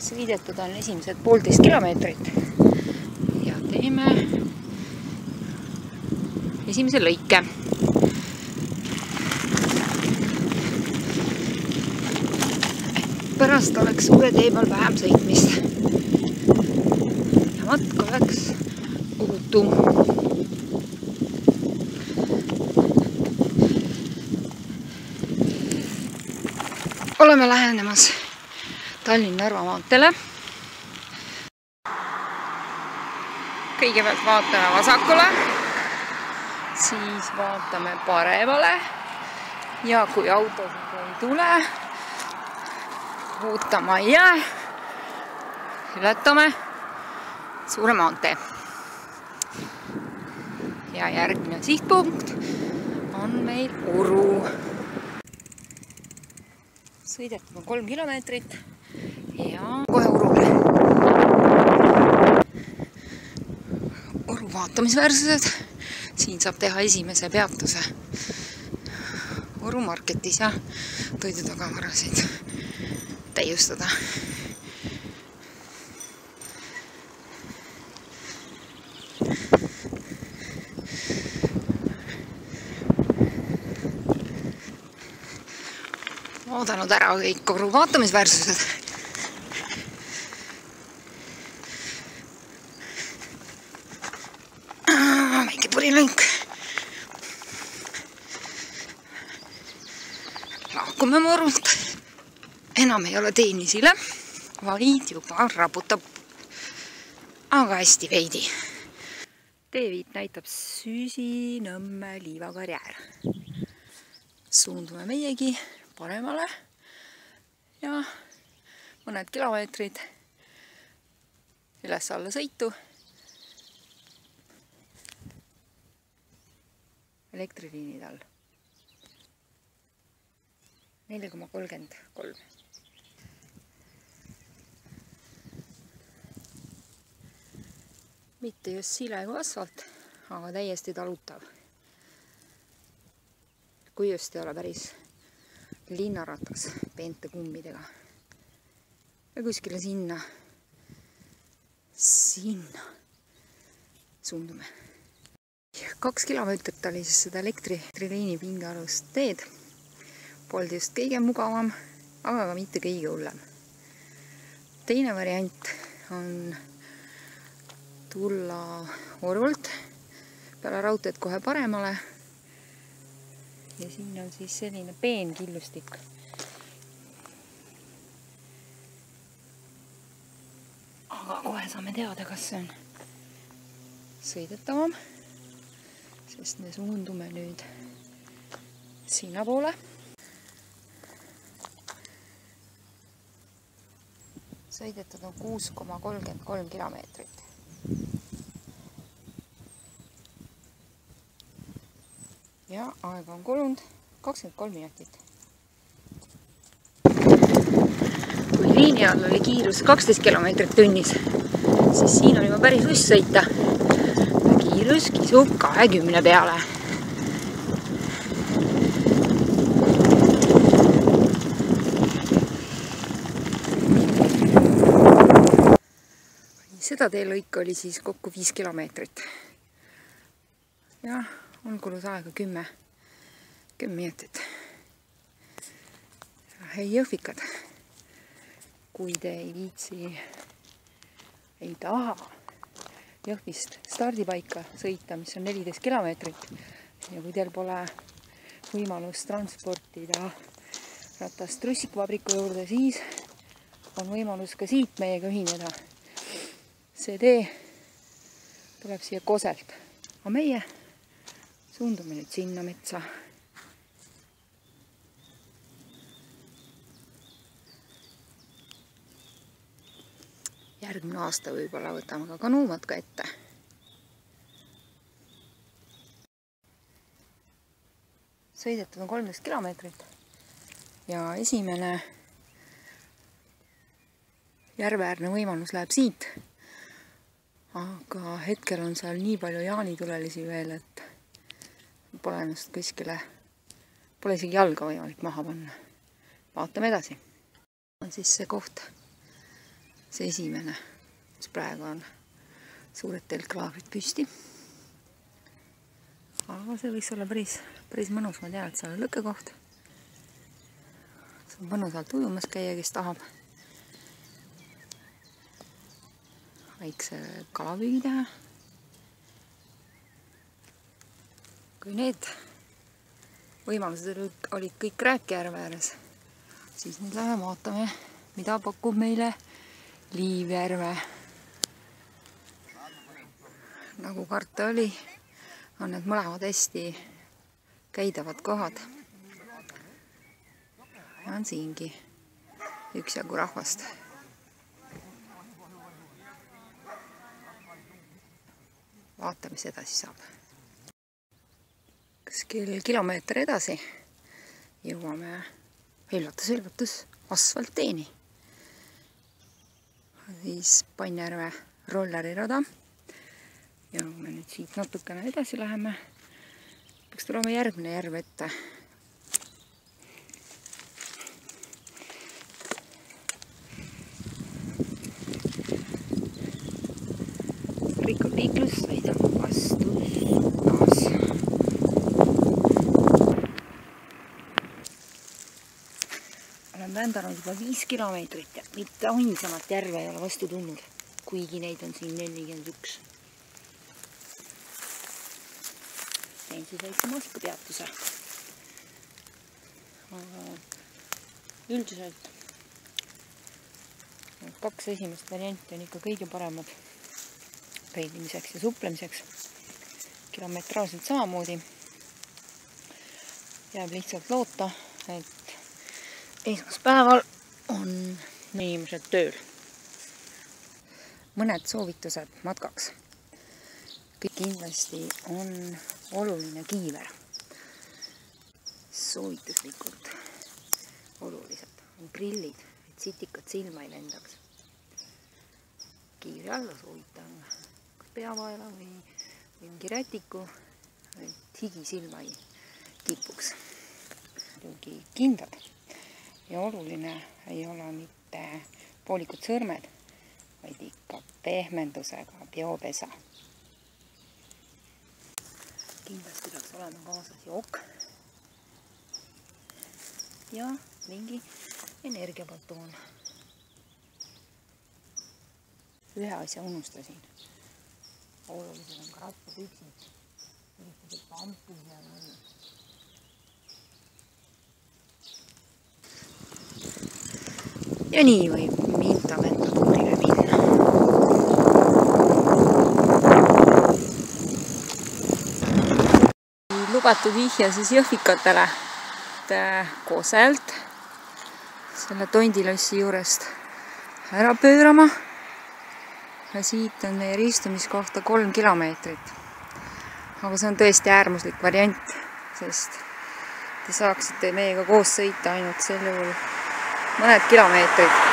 Sõidetud on esimesed 1,5 kilomeetrit ja teeme esimese lõike. Pärast oleks suure tee peal vähem sõitmist ja matk oleks ohutum. Oleme lähenemas Tallinna-Narva maanteele. Kõigepealt vaatame vasakule, siis vaatame paremale ja kui autosid ei tule, ootama ei jää, ületame suure maantee. Ja järgmine sihtpunkt on meil Uru. Sõidetud on 3 kilomeetrit ja kohe Urule. Uru vaatamisväärsused. Siin saab teha esimese peatuse Uru marketis ja toidutagavarasid täiustada. Oodanud ära kõik Uru vaatamisväärsused. Väike purilõnk. Laakume Urult. Enam ei ole teenisile, vaid juba raputab. Aga hästi veidi. Teeviit näitab Süsinõmme liivakarjäär. Suundume meiegi paremale ja mõned kilomeetrid üles-alla sõitu. Elektriliinid all. 4,33. Mitte just sile kui asfalt, aga täiesti talutav. Kui just ei ole päris linnaratas peente kummidega. Ja kuskile sinna suundume. 2 kilomeetrit oli siis seda elektriliini pingealust teed. Poldi just kõige mugavam, aga ka mitte kõige hullem. Teine variant on tulla Orult peale raudteed kohe paremale. Ja siin on siis selline peen killustik. Aga kohe saame teada, kas see on sõidetavam, sest me suundume nüüd sinna poole. Sõidetud on 6,33 kilomeetrit. Ja aega on kulunud 23 minutit. Kui liini all oli kiirus 12 kilomeetrit tunnis, siis siin on juba päris uss sõita. Kiirus kisub 20 peale. Seda teelõik oli siis kokku 5 kilomeetrit. Ja on kulus aega 10 minutit. Hei jõhvikad, kui te ei viitsi, ei taha Jõhvist stardipaika sõita, mis on 14 kilomeetrit, ja kui teil pole võimalust transportida ratast Russikvabriku juurde, siis on võimalus ka siit meiega ühineda. See tee tuleb siia Koselt, aga meie suundume nüüd sinna metsa. Järgmine aasta võib-olla võtame ka kanuumatka ette. Sõidetud on 13 kilomeetrit ja esimene järveäärne võimalus läheb siit. Aga hetkel on seal nii palju jaanitulelisi veel, et pole ennast kuskile, pole isegi jalga võimalik maha panna. Vaatame edasi. On siis see koht, see esimene, mis praegu on suured telklaagrid püsti. Aga see võiks olla päris mõnus, ma tean, et seal on lõkkekoht. See on mõnusalt ujumas käia, kes tahab väikse kalapüügi teha. Kui need võimalused olid kõik Rääkjärve ääres, siis nüüd läheme vaatame, mida pakub meile Liivjärve. Nagu karta oli, on need mõlemad hästi käidavad kohad. Ja on siingi üksjagu rahvast. Vaatame, mis edasi saab. Kuskil kilomeeter edasi jõuame üllatus asfaltteeni. Siis Pannjärve rollerirada. Ja kui me nüüd siit natukene edasi läheme, peaks tulema järgmine järv ette. Rikub liiklus, sõidab vastu taas. Olen vändanud juba 5 kilomeetrit ja mitte ainsamat järve ei ole vastu tulnud, kuigi neid on siin 41. Teen siis väikse maskupeatuse. Üldiselt 2 esimest varianti on ikka kõige paremad reidimiseks ja suplemiseks. Kilometraalselt samamoodi. Jääb lihtsalt loota, et esmaspäeval on inimesed tööl. Mõned soovitused matkaks. Kõik kindlasti on oluline kiiver. Soovituslikult olulised on prillid, et sitikad silma ei lendaks. Kiivri alla soovitan peavaela või mingi rätiku, et higi silma ei kipuks. Kindad. Ja oluline ei ole mitte poolikud sõrmed, vaid ikka pehmendusega biopesa. Kindlasti peaks olema kaasas jook ja mingi energiapatoon. Ühe asja unustasin. Olulised on ka rattapüksid. Üritused pampid ja mõni. Ja nii võib Mintamendatuurile minna. Lubatud vihja siis jõhvikatele, et Koselt selle Tondilossi juurest ära pöörama. Ja siit on meie ristumiskohta 3 kilomeetrit. Aga see on tõesti äärmuslik variant, sest te saaksite meiega koos sõita ainult sel juhul mõned kilomeetrid.